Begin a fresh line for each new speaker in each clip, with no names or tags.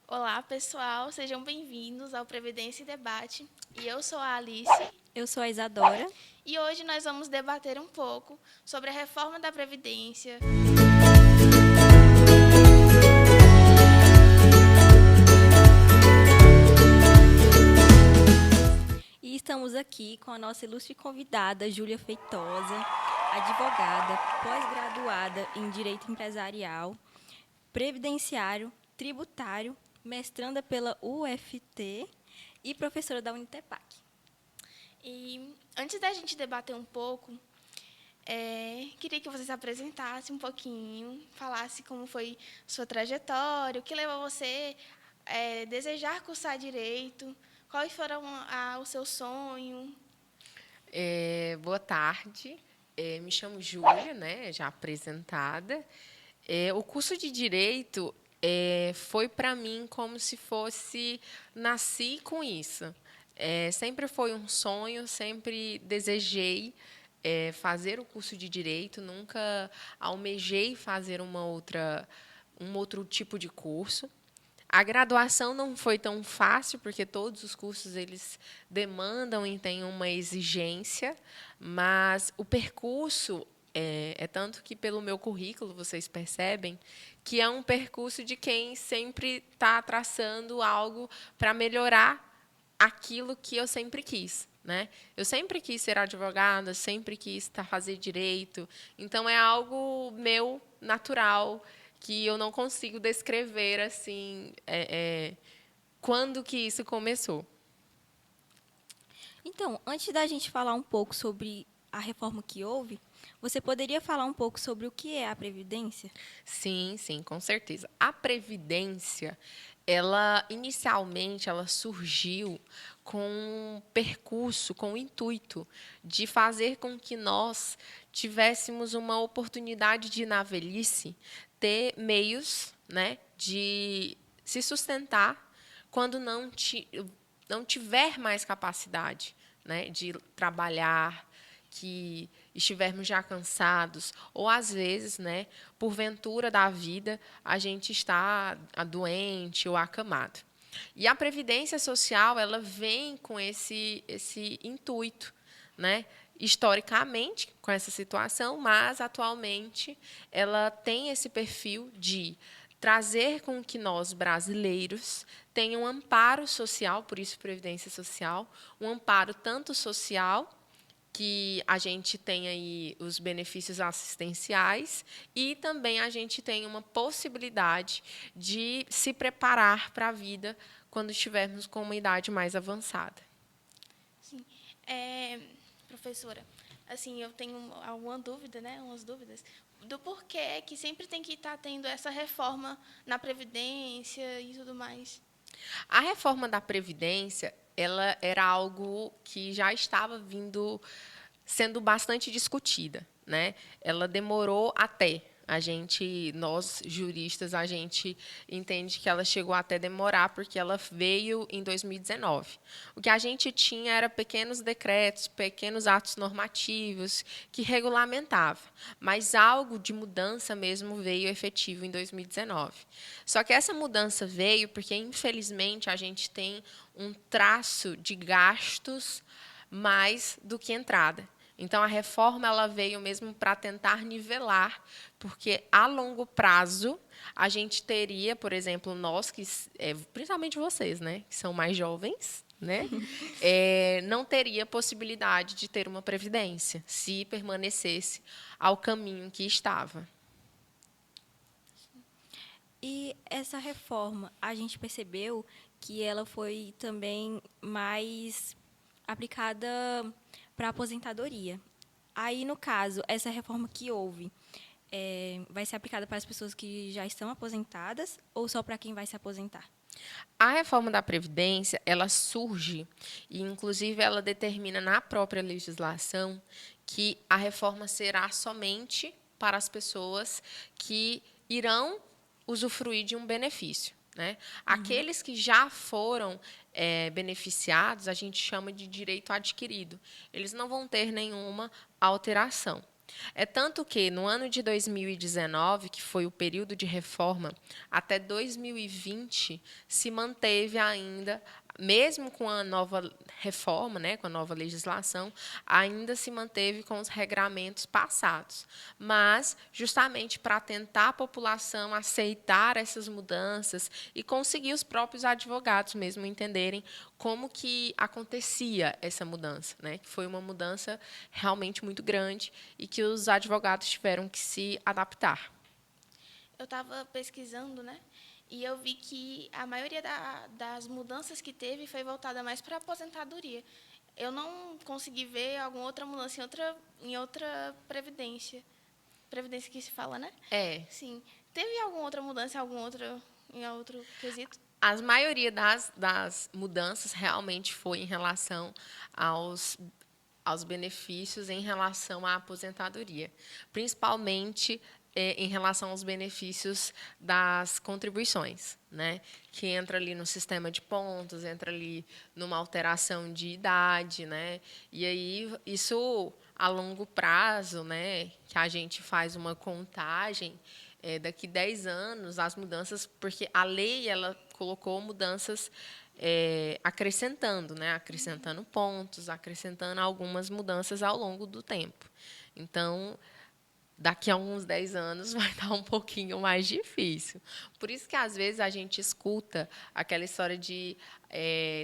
Olá, pessoal, sejam bem-vindos ao Previdência e Debate. E eu sou a Alice,
Eu sou a Isadora.
e hoje nós vamos debater um pouco sobre a reforma da Previdência.
E estamos aqui com a nossa ilustre convidada, Júlia Feitosa, advogada, pós-graduada em Direito Empresarial, Previdenciário, Tributário, mestranda pela UFT e professora da Unitepac.
E antes da gente debater um pouco, queria que você se apresentasse um pouquinho, falasse como foi sua trajetória, o que levou você a desejar cursar Direito, quais foram o seu sonho.
Boa tarde, me chamo Júlia, né, já apresentada. O curso de Direito foi para mim como se fosse, nasci com isso. Sempre foi um sonho, sempre desejei fazer o curso de Direito, nunca almejei fazer um outro tipo de curso. A graduação não foi tão fácil, porque todos os cursos eles demandam e têm uma exigência, mas o percurso é tanto que, pelo meu currículo, vocês percebem que é um percurso de quem sempre está traçando algo para melhorar aquilo que eu sempre quis. Né? Eu sempre quis ser advogada, sempre quis fazer direito, então é algo meu natural que eu não consigo descrever assim quando que isso começou.
Então, antes da gente falar um pouco sobre a reforma que houve, você poderia falar um pouco sobre o que é a Previdência?
Sim, sim, com certeza. A previdência, ela inicialmente ela surgiu com um percurso, com o intuito de fazer com que nós tivéssemos uma oportunidade de na velhice ter meios, né, de se sustentar quando não tiver mais capacidade, né, de trabalhar, que estivermos já cansados, ou às vezes, né, porventura da vida, a gente está doente ou acamado. E a previdência social, ela vem com esse intuito, né? Historicamente com essa situação, mas atualmente ela tem esse perfil de trazer com que nós brasileiros tenham um amparo social, por isso previdência social, um amparo tanto social que a gente tem aí os benefícios assistenciais e também a gente tem uma possibilidade de se preparar para a vida quando estivermos com uma idade mais avançada.
Sim. Professora, assim, eu tenho alguma dúvida, né? Umas dúvidas do porquê que sempre tem que estar tendo essa reforma na Previdência e tudo mais.
A reforma da Previdência, ela era algo que já estava vindo sendo bastante discutida, né? Ela demorou até nós juristas, a gente entende que ela chegou até demorar porque ela veio em 2019. O que a gente tinha era pequenos decretos, pequenos atos normativos que regulamentavam, mas algo de mudança mesmo veio efetivo em 2019. Só que essa mudança veio porque, infelizmente, a gente tem um traço de gastos mais do que entrada. Então, a reforma ela veio mesmo para tentar nivelar, porque a longo prazo a gente teria, por exemplo, nós que, principalmente vocês, né, que são mais jovens, né, não teria possibilidade de ter uma previdência se permanecesse ao caminho que estava.
E essa reforma, a gente percebeu que ela foi também mais aplicada para a aposentadoria. Aí, no caso, essa reforma que houve vai ser aplicada para as pessoas que já estão aposentadas ou só para quem vai se aposentar?
A reforma da Previdência, ela surge e, inclusive, ela determina na própria legislação que a reforma será somente para as pessoas que irão usufruir de um benefício. Né? Aqueles que já foram beneficiados, a gente chama de direito adquirido. Eles não vão ter nenhuma alteração. É tanto que, no ano de 2019, que foi o período de reforma, até 2020 se manteve ainda, mesmo com a nova reforma, né, com a nova legislação, ainda se manteve com os regramentos passados. Mas, justamente para tentar a população aceitar essas mudanças e conseguir os próprios advogados mesmo entenderem como que acontecia essa mudança, né, que foi uma mudança realmente muito grande e que os advogados tiveram que se adaptar.
Eu estava pesquisando, né? E eu vi que a maioria das mudanças que teve foi voltada mais para a aposentadoria. Eu não consegui ver alguma outra mudança em outra previdência. Previdência que se fala, né?
É,
Sim. Teve alguma outra mudança em outro quesito?
a maioria das mudanças realmente foi em relação aos benefícios em relação à aposentadoria, principalmente em relação aos benefícios das contribuições, né? Que entra ali no sistema de pontos, entra ali numa alteração de idade, né? E aí isso a longo prazo, né? Que a gente faz uma contagem daqui 10 anos as mudanças, porque a lei ela colocou mudanças acrescentando, né? Acrescentando pontos, acrescentando algumas mudanças ao longo do tempo. Então, daqui a uns 10 anos vai estar um pouquinho mais difícil. Por isso que, às vezes, a gente escuta aquela história de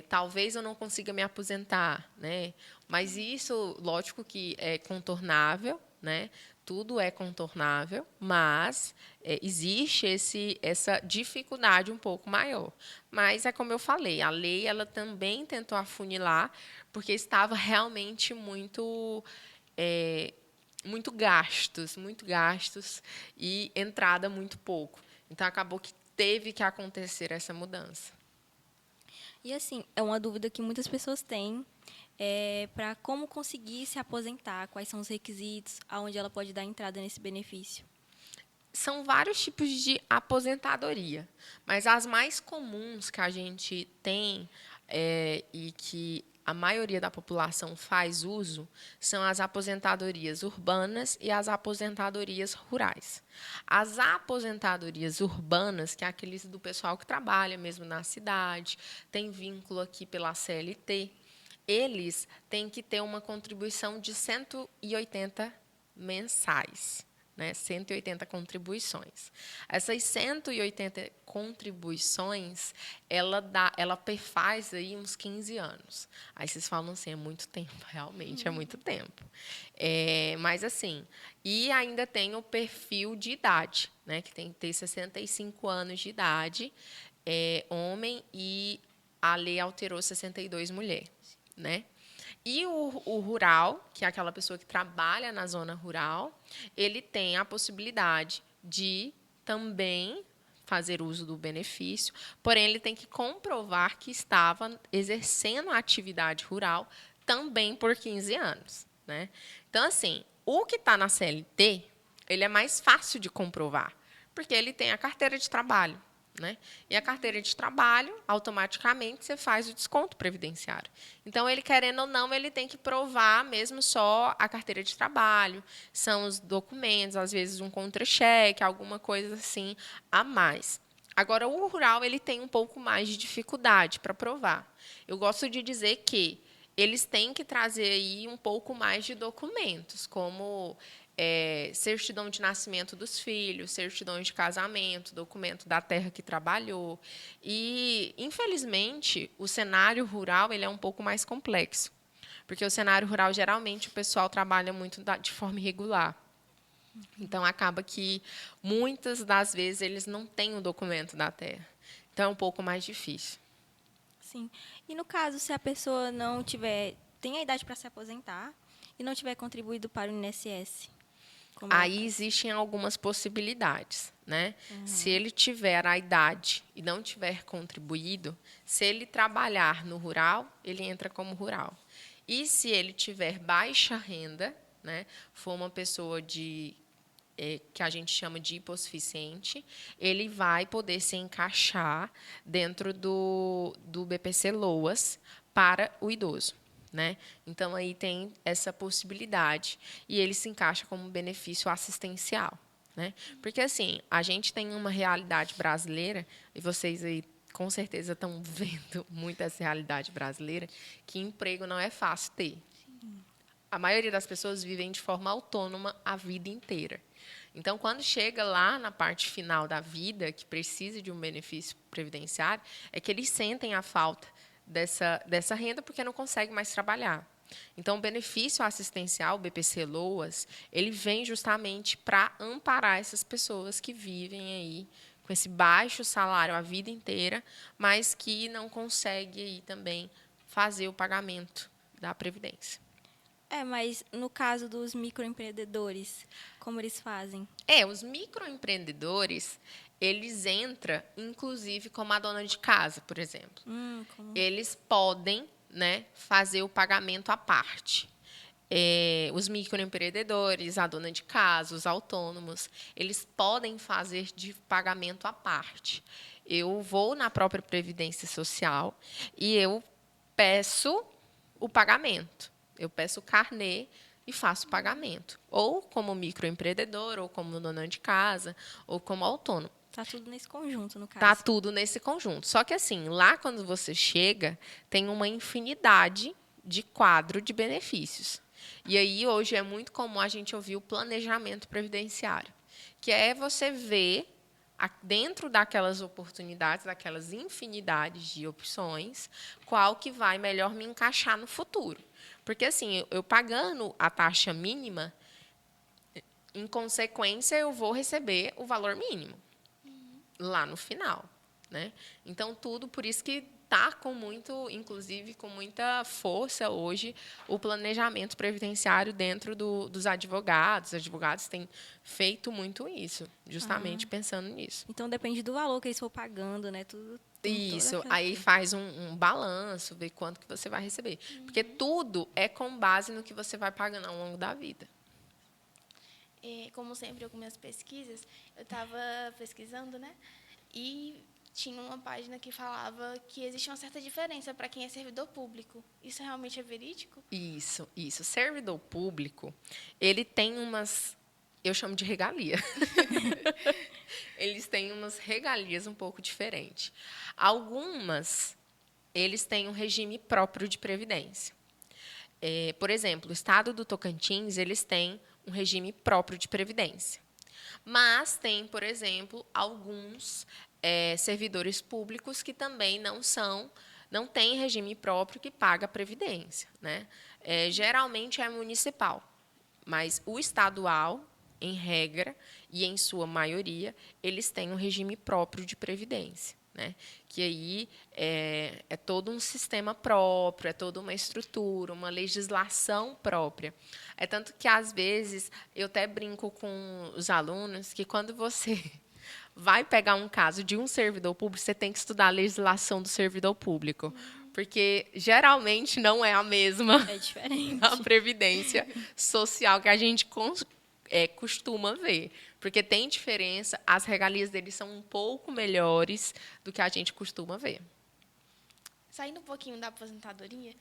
talvez eu não consiga me aposentar, né? Mas isso, lógico que é contornável, né? Tudo é contornável, mas existe essa dificuldade um pouco maior. Mas é como eu falei, a lei ela também tentou afunilar, porque estava realmente muito gastos e entrada muito pouco. Então acabou que teve que acontecer essa mudança.
E assim, é uma dúvida que muitas pessoas têm para como conseguir se aposentar, quais são os requisitos, aonde ela pode dar entrada nesse benefício.
São vários tipos de aposentadoria, mas as mais comuns que a gente tem e que a maioria da população faz uso são as aposentadorias urbanas e as aposentadorias rurais. As aposentadorias urbanas, que é aqueles do pessoal que trabalha mesmo na cidade, tem vínculo aqui pela CLT, eles têm que ter uma contribuição de 180 mensais, né? 180 contribuições. Essas 180 contribuições, ela perfaz aí uns 15 anos. Aí vocês falam assim, é muito tempo, realmente é muito tempo. Mas assim, e ainda tem o perfil de idade, né? Que tem que ter 65 anos de idade, homem, e a lei alterou 62 mulher, né? E o rural, que é aquela pessoa que trabalha na zona rural, ele tem a possibilidade de também fazer uso do benefício, porém ele tem que comprovar que estava exercendo a atividade rural também por 15 anos, né? Então, assim, o que está na CLT, ele é mais fácil de comprovar, porque ele tem a carteira de trabalho, né? E a carteira de trabalho, automaticamente, você faz o desconto previdenciário. Então, ele, querendo ou não, ele tem que provar mesmo só a carteira de trabalho, são os documentos, às vezes um contra-cheque, alguma coisa assim a mais. Agora, o rural ele tem um pouco mais de dificuldade para provar. Eu gosto de dizer que eles têm que trazer aí um pouco mais de documentos, como certidão de nascimento dos filhos, certidão de casamento, documento da terra que trabalhou. E, infelizmente, o cenário rural ele é um pouco mais complexo, porque o cenário rural, geralmente, o pessoal trabalha muito de forma irregular. Então, acaba que, muitas das vezes, eles não têm o documento da terra. Então, é um pouco mais difícil.
Sim. E no caso, se a pessoa não tiver, tem a idade para se aposentar e não tiver contribuído para o INSS?
Aí existem algumas possibilidades, né? Se ele tiver a idade e não tiver contribuído, se ele trabalhar no rural, ele entra como rural. E se ele tiver baixa renda, né, for uma pessoa que a gente chama de hipossuficiente, ele vai poder se encaixar dentro do BPC Loas para o idoso. né? Então, aí tem essa possibilidade. E ele se encaixa como um benefício assistencial, né? Porque, assim, a gente tem uma realidade brasileira, e vocês aí com certeza estão vendo muito essa realidade brasileira, que emprego não é fácil ter. A maioria das pessoas vivem de forma autônoma a vida inteira. Então, quando chega lá na parte final da vida, que precisa de um benefício previdenciário, é que eles sentem a falta dessa renda porque não conseguem mais trabalhar. Então, o benefício assistencial, o BPC-LOAS, ele vem justamente para amparar essas pessoas que vivem aí com esse baixo salário a vida inteira, mas que não conseguem aí também fazer o pagamento da Previdência.
Mas no caso dos microempreendedores, como eles fazem?
Os microempreendedores, eles entram, inclusive, como a dona de casa, por exemplo.
Como...
Eles podem, né, fazer o pagamento à parte. Os microempreendedores, a dona de casa, os autônomos, eles podem fazer de pagamento à parte. Eu vou na própria Previdência Social e eu peço o pagamento. Eu peço o carnê e faço o pagamento. Ou como microempreendedor, ou como dona de casa, ou como autônomo.
Está tudo nesse conjunto, no caso.
Está tudo nesse conjunto. Só que, assim, lá quando você chega, tem uma infinidade de quadro de benefícios. E aí, hoje, é muito comum a gente ouvir o planejamento previdenciário, que é você ver, dentro daquelas oportunidades, daquelas infinidades de opções, qual que vai melhor me encaixar no futuro. Porque, assim, eu pagando a taxa mínima, em consequência, eu vou receber o valor mínimo lá no final, né? Então, tudo, por isso que está com muito, inclusive, com muita força hoje, o planejamento previdenciário dentro dos advogados. Os advogados têm feito muito isso, justamente pensando nisso.
Então, depende do valor que eles for pagando, né? Tudo.
Isso, aí faz um balanço, vê quanto que você vai receber. Porque tudo é com base no que você vai pagando ao longo da vida.
Como sempre, eu com minhas pesquisas, eu estava pesquisando, né? E tinha uma página que falava que existe uma certa diferença para quem é servidor público. Isso realmente é verídico?
Isso. Servidor público, ele tem umas... Eu chamo de regalia. Eles têm umas regalias um pouco diferentes. Algumas, eles têm um regime próprio de previdência. Por exemplo, o estado do Tocantins, eles têm um regime próprio de previdência. Mas tem, por exemplo, alguns servidores públicos que também não têm regime próprio que paga a previdência, né? Geralmente é municipal, mas o estadual, em regra, e em sua maioria, eles têm um regime próprio de previdência, né? Que aí é todo um sistema próprio, é toda uma estrutura, uma legislação própria. É tanto que, às vezes, eu até brinco com os alunos que, quando você vai pegar um caso de um servidor público, você tem que estudar a legislação do servidor público. Porque, geralmente, não é a mesma
É diferente.
a previdência social que a gente costuma ver. Porque tem diferença, as regalias deles são um pouco melhores do que a gente costuma ver.
Saindo um pouquinho da aposentadoria,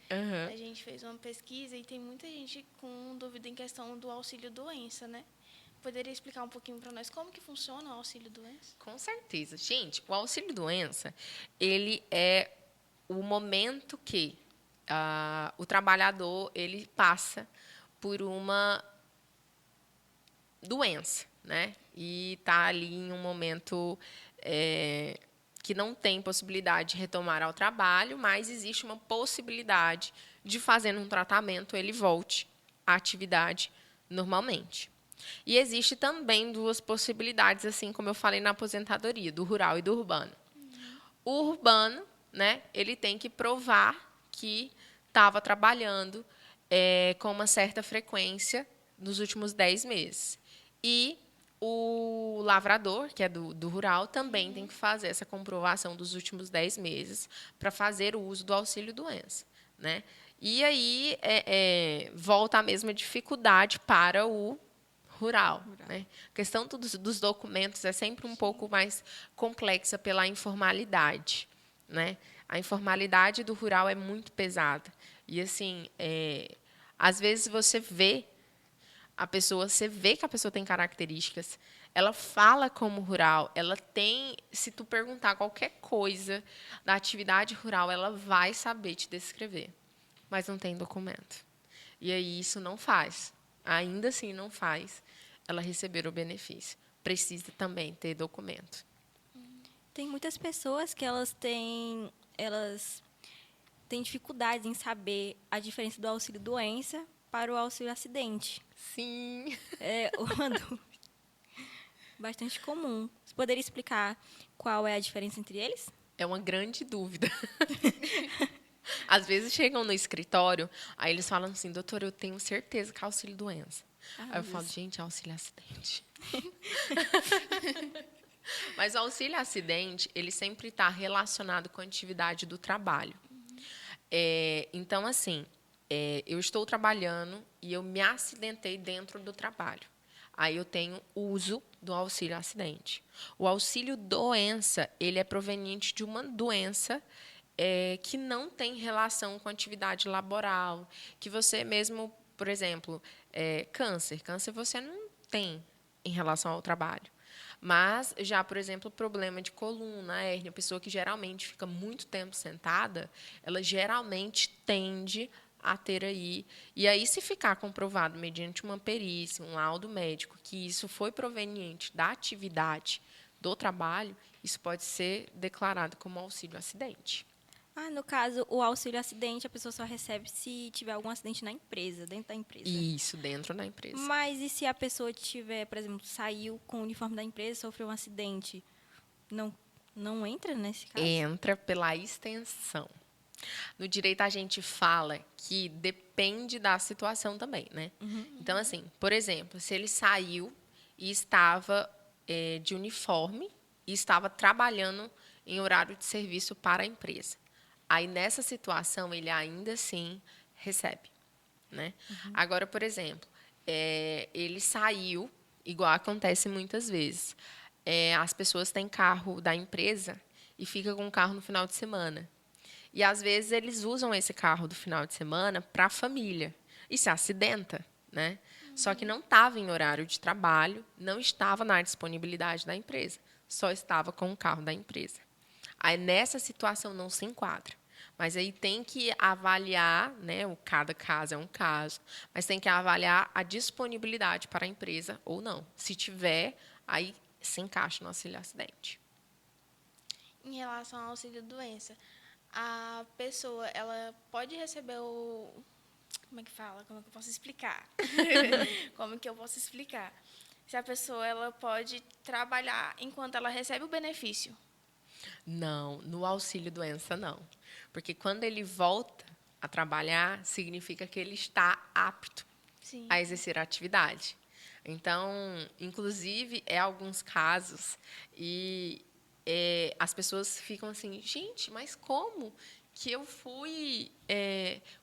a gente fez uma pesquisa e tem muita gente com dúvida em questão do auxílio-doença, né? Poderia explicar um pouquinho para nós como que funciona o auxílio-doença?
Com certeza. Gente, o auxílio-doença, ele é o momento que o trabalhador ele passa por uma doença, né? E está ali em um momento que não tem possibilidade de retomar ao trabalho, mas existe uma possibilidade de, fazendo um tratamento, ele volte à atividade normalmente. E existe também duas possibilidades, assim como eu falei na aposentadoria, do rural e do urbano. O urbano, né, ele tem que provar que estava trabalhando com uma certa frequência nos últimos 10 meses. E o lavrador, que é do rural, também tem que fazer essa comprovação dos últimos 10 meses para fazer o uso do auxílio-doença, né? E aí volta a mesma dificuldade para o rural, né? A questão dos documentos é sempre um pouco mais complexa pela informalidade, né? A informalidade do rural é muito pesada. E, assim, às vezes você vê você vê que a pessoa tem características, ela fala como rural, ela tem, se tu perguntar qualquer coisa da atividade rural, ela vai saber te descrever, mas não tem documento. E aí isso não faz, ainda assim não faz ela receber o benefício. Precisa também ter documento.
Tem muitas pessoas que elas têm dificuldades em saber a diferença do auxílio-doença para o auxílio-acidente.
Sim.
É uma dúvida bastante comum. Você poderia explicar qual é a diferença entre eles?
É uma grande dúvida. Às vezes chegam no escritório, aí eles falam assim, doutor, eu tenho certeza que é auxílio-doença. Aí eu falo, gente, é auxílio-acidente. Mas o auxílio-acidente, ele sempre está relacionado com a atividade do trabalho. Então, assim, eu estou trabalhando e eu me acidentei dentro do trabalho. Aí eu tenho uso do auxílio-acidente. O auxílio-doença, ele é proveniente de uma doença que não tem relação com a atividade laboral, que você mesmo, por exemplo, câncer. Câncer você não tem em relação ao trabalho. Mas já, por exemplo, problema de coluna, hérnia, pessoa que geralmente fica muito tempo sentada, ela geralmente tende a ter aí. E aí, se ficar comprovado mediante uma perícia, um laudo médico, que isso foi proveniente da atividade do trabalho, isso pode ser declarado como auxílio-acidente.
No caso, o auxílio-acidente, a pessoa só recebe se tiver algum acidente na empresa, dentro da empresa.
Isso, dentro da empresa.
Mas e se a pessoa tiver, por exemplo, saiu com o uniforme da empresa, sofreu um acidente, não entra nesse caso?
Entra pela extensão. No direito, a gente fala que depende da situação também, né? Então, assim, por exemplo, se ele saiu e estava de uniforme e estava trabalhando em horário de serviço para a empresa. Aí, nessa situação, ele ainda assim recebe, né? Agora, por exemplo, ele saiu, igual acontece muitas vezes. As pessoas têm carro da empresa e ficam com o carro no final de semana. E, às vezes, eles usam esse carro do final de semana para a família. E se acidenta, né? Só que não estava em horário de trabalho, não estava na disponibilidade da empresa. Só estava com o carro da empresa. Aí, nessa situação, não se enquadra. Mas aí tem que avaliar, né? Cada caso é um caso, mas tem que avaliar a disponibilidade para a empresa ou não. Se tiver, aí se encaixa no auxílio-acidente.
Em relação ao auxílio-doença, a pessoa, ela pode receber o... Como é que fala? Como é que eu posso explicar? Como que eu posso explicar? Se a pessoa, ela pode trabalhar enquanto ela recebe o benefício.
Não, no auxílio-doença, não. Porque quando ele volta a trabalhar, significa que ele está apto
Sim.
a exercer a atividade. Então, inclusive, alguns casos, e as pessoas ficam assim, gente, mas como que eu fui...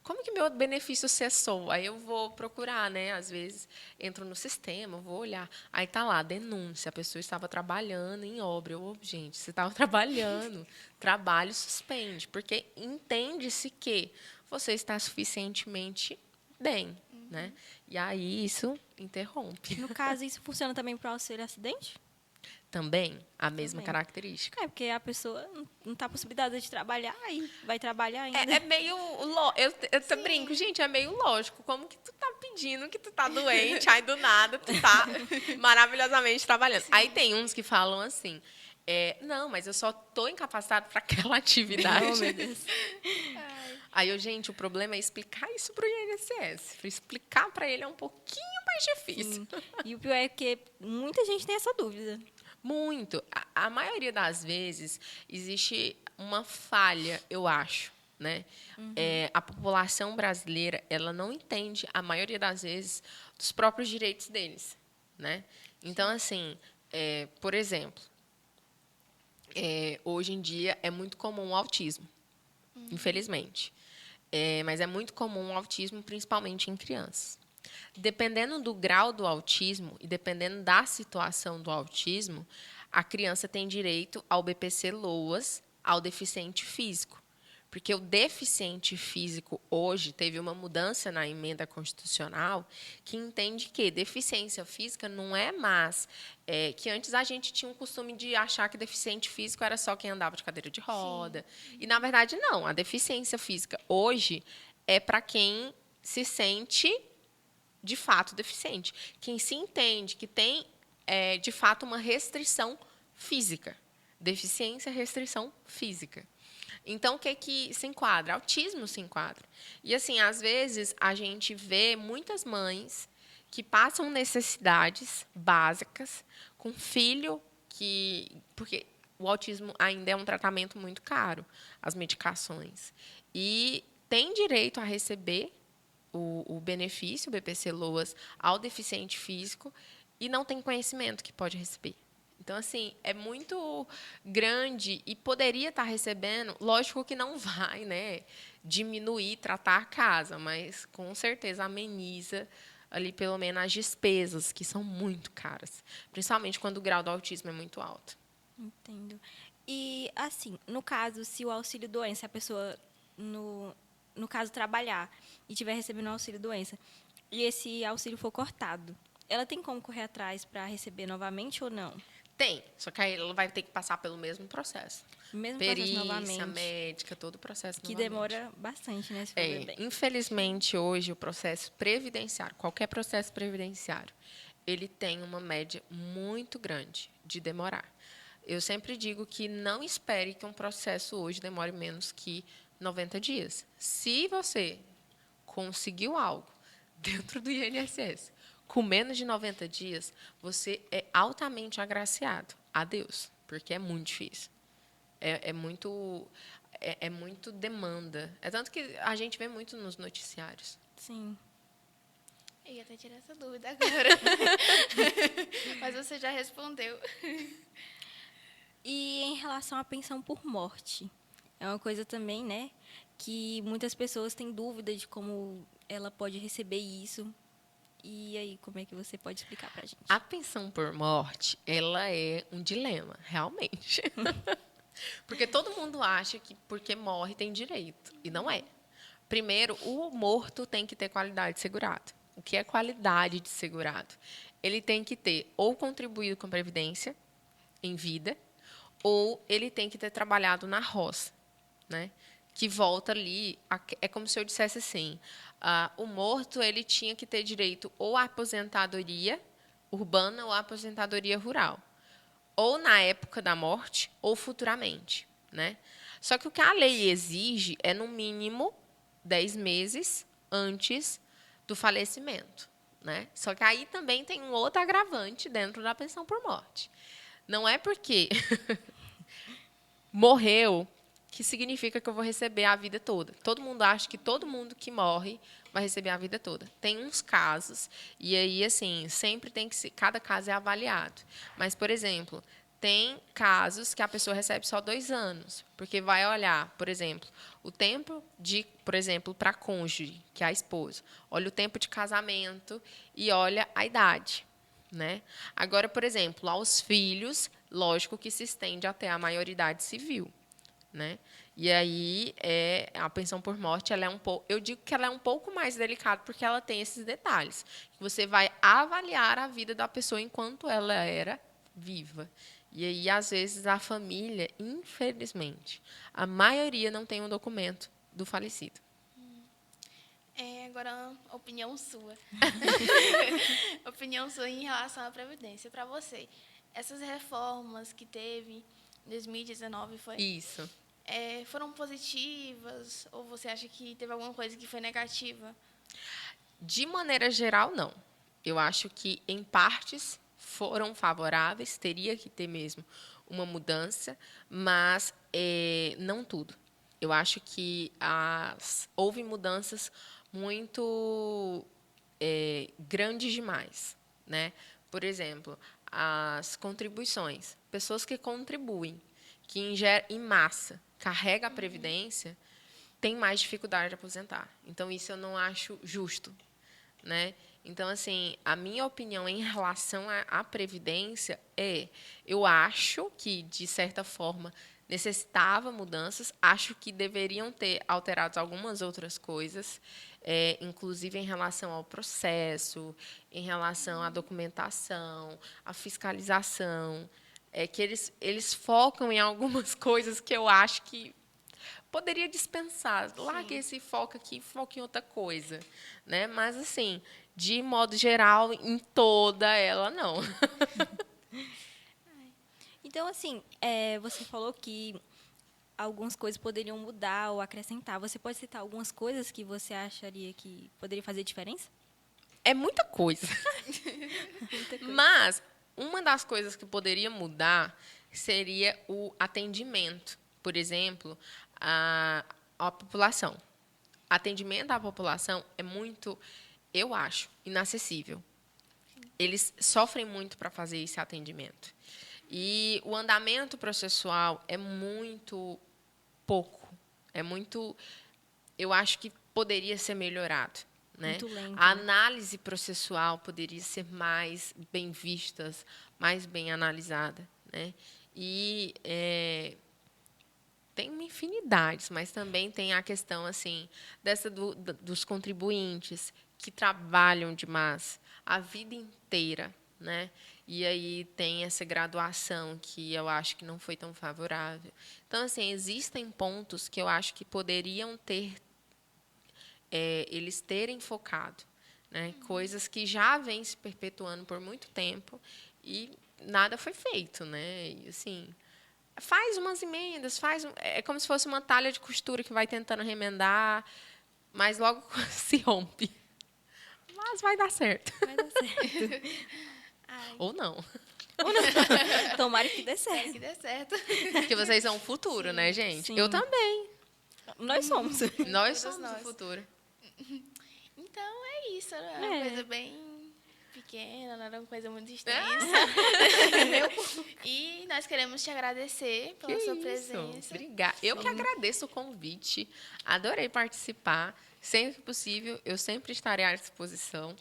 como que meu benefício cessou? Aí eu vou procurar, né? Às vezes, entro no sistema, vou olhar. Aí está lá, denúncia, a pessoa estava trabalhando em obra. Gente, você estava trabalhando, trabalho suspende, porque entende-se que você está suficientemente bem, né? E aí isso interrompe.
No caso, isso funciona também para o auxílio-acidente?
Também a mesma
Também.
característica.
Porque a pessoa não está possibilidade de trabalhar e vai trabalhar ainda.
É meio... Eu brinco, gente, é meio lógico. Como que tu tá pedindo que tu tá doente, aí do nada tu tá maravilhosamente trabalhando. Sim. Aí tem uns que falam assim, não, mas eu só tô incapacitado para aquela atividade.
Oh, meu Deus.
Aí gente, o problema é explicar isso pro INSS. Explicar para ele é um pouquinho mais difícil.
Sim. E o pior é que muita gente tem essa dúvida.
Muito. A maioria das vezes existe uma falha, eu acho, né? A população brasileira, ela não entende, a maioria das vezes, dos próprios direitos deles, né? Então, assim, por exemplo, hoje em dia é muito comum o autismo, infelizmente. Mas é muito comum o autismo, principalmente em crianças. Dependendo do grau do autismo e dependendo da situação do autismo, a criança tem direito ao BPC-LOAS ao deficiente físico. Porque o deficiente físico hoje teve uma mudança na emenda constitucional que entende que deficiência física não é mais que antes a gente tinha um costume de achar que deficiente físico era só quem andava de cadeira de roda. Sim. E, na verdade, não. A deficiência física hoje é para quem se sente, de fato, deficiente. Quem se entende que tem, de fato, uma restrição física. Deficiência, restrição física. Então, o que se enquadra? Autismo se enquadra. E, assim, às vezes, a gente vê muitas mães que passam necessidades básicas com filho porque o autismo ainda é um tratamento muito caro, as medicações. E tem direito a receber o benefício, o BPC-LOAS, ao deficiente físico e não tem conhecimento que pode receber. Então, assim, é muito grande e poderia estar recebendo, lógico que não vai, né, diminuir, tratar a casa, mas com certeza ameniza ali pelo menos as despesas, que são muito caras, principalmente quando o grau do autismo é muito alto.
Entendo. E, assim, no caso, se o auxílio-doença, a pessoa, no caso, trabalhar e estiver recebendo o auxílio-doença, e esse auxílio for cortado, ela tem como correr atrás para receber novamente ou não?
Tem, só que aí ela vai ter que passar pelo mesmo processo.
Mesmo
Perícia,
processo novamente.
médica, todo o processo
que
novamente.
demora bastante, né? Se for ver bem.
Infelizmente, hoje, o processo previdenciário, qualquer processo previdenciário, ele tem uma média muito grande de demorar. Eu sempre digo que não espere que um processo hoje demore menos que 90 dias. Se você conseguiu algo dentro do INSS com menos de 90 dias, você é altamente agraciado a Deus, porque é muito difícil. É muito demanda. É tanto que a gente vê muito nos noticiários.
Sim.
Eu ia até tirar essa dúvida agora. Mas você já respondeu.
E em relação à pensão por morte, é uma coisa também, né, que muitas pessoas têm dúvida de como ela pode receber isso. E aí, como é que você pode explicar pra gente?
A pensão por morte, ela é um dilema, realmente. Porque todo mundo acha que porque morre tem direito, e não é. Primeiro, o morto tem que ter qualidade de segurado. O que é qualidade de segurado? Ele tem que ter ou contribuído com a Previdência em vida, ou ele tem que ter trabalhado na roça, né? Que volta ali, é como se eu dissesse assim, o morto ele tinha que ter direito ou à aposentadoria urbana ou à aposentadoria rural, ou na época da morte ou futuramente, né? Só que o que a lei exige é, no mínimo, 10 meses antes do falecimento, né? Só que aí também tem um outro agravante dentro da pensão por morte. Não é porque morreu que significa que eu vou receber a vida toda. Todo mundo acha que todo mundo que morre vai receber a vida toda. Tem uns casos, e aí, assim, sempre tem que ser, cada caso é avaliado. Mas, por exemplo, tem casos que a pessoa recebe só 2 anos, porque vai olhar, por exemplo, o tempo de, por exemplo, para cônjuge, que é a esposa, olha o tempo de casamento e olha a idade, né? Agora, por exemplo, aos filhos, lógico que se estende até a maioridade civil, né? E aí a pensão por morte, ela é eu digo que ela é um pouco mais delicada porque ela tem esses detalhes. Você vai avaliar a vida da pessoa enquanto ela era viva. E aí, às vezes, a família, infelizmente, a maioria não tem um documento do falecido.
Agora, opinião sua. Opinião sua em relação à Previdência. Para você, essas reformas que teve em 2019 foi?
Isso.
Foram positivas? Ou você acha que teve alguma coisa que foi negativa?
De maneira geral, não. Eu acho que, em partes, foram favoráveis, teria que ter mesmo uma mudança, mas não tudo. Eu acho que houve mudanças muito grandes demais, né? Por exemplo, as contribuições. Pessoas que contribuem, que em massa carrega a Previdência, têm mais dificuldade de aposentar. Então, isso eu não acho justo, né? Então, assim, a minha opinião em relação à Previdência eu acho que, de certa forma, necessitava mudanças. Acho que deveriam ter alterado algumas outras coisas, inclusive em relação ao processo, em relação à documentação, à fiscalização. Que eles focam em algumas coisas que eu acho que poderia dispensar. Largue esse foco aqui, foque em outra coisa, né? Mas assim, de modo geral, em toda ela não.
Então, assim, você falou que algumas coisas poderiam mudar ou acrescentar. Você pode citar algumas coisas que você acharia que poderia fazer diferença?
É muita coisa.
Muita coisa.
Mas uma das coisas que poderia mudar seria o atendimento. Por exemplo, a população. Atendimento à população é muito, eu acho, inacessível. Eles sofrem muito para fazer esse atendimento. E o andamento processual é muito pouco. É muito, eu acho que poderia ser melhorado. Né?
Muito lento,
A
né?
análise processual poderia ser mais bem vista, mais bem analisada. Né? E tem uma infinidade, mas também tem a questão assim dos contribuintes que trabalham demais a vida inteira, né? E aí tem essa graduação que eu acho que não foi tão favorável. Então, assim, existem pontos que eu acho que poderiam ter eles terem focado, né? Coisas que já vêm se perpetuando por muito tempo e nada foi feito, né? E, assim, faz umas emendas, é como se fosse uma talha de costura que vai tentando remendar, mas logo se rompe. Mas vai dar certo.
Vai dar certo.
Ai,
Ou não.
Ou não? Tomara que dê
espero
certo.
que dê certo.
Porque vocês são o futuro, né, gente?
sim.
Eu também.
Nós somos.
Nós
Todas
somos
nós.
o futuro.
Então é isso, era uma
É.
coisa bem pequena, não era uma coisa muito extensa. E nós queremos te agradecer pela
Que
sua
isso.
presença.
Obrigada. Eu que agradeço o convite. Adorei participar. Sempre que possível, eu sempre estarei à disposição.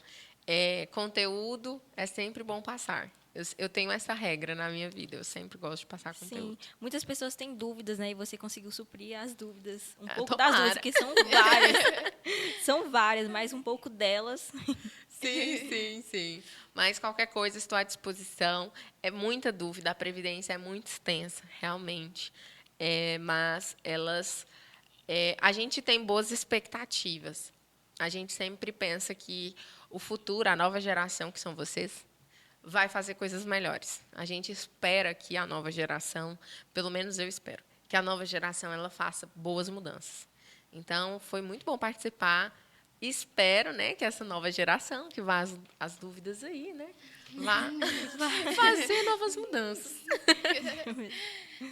Conteúdo é sempre bom passar. Eu tenho essa regra na minha vida. Eu sempre gosto de passar
Sim,
conteúdo.
muitas pessoas têm dúvidas, né? E você conseguiu suprir as dúvidas. Um
Ah,
pouco
tomara.
das dúvidas, que são várias. São várias, mas um pouco delas.
Sim. Mas qualquer coisa, estou à disposição. É muita dúvida. A Previdência é muito extensa, realmente. Mas a gente tem boas expectativas. A gente sempre pensa que o futuro, a nova geração, que são vocês, vai fazer coisas melhores. A gente espera que a nova geração, pelo menos eu espero, que a nova geração ela faça boas mudanças. Então, foi muito bom participar. Espero, né, que essa nova geração, que vá as dúvidas aí, né, vá fazer novas mudanças.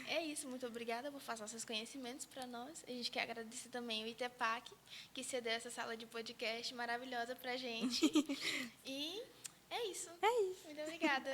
É isso, muito obrigada por passar seus conhecimentos para nós. A gente quer agradecer também o ITEPAC, que cedeu essa sala de podcast maravilhosa para a gente. E é isso. Muito obrigada.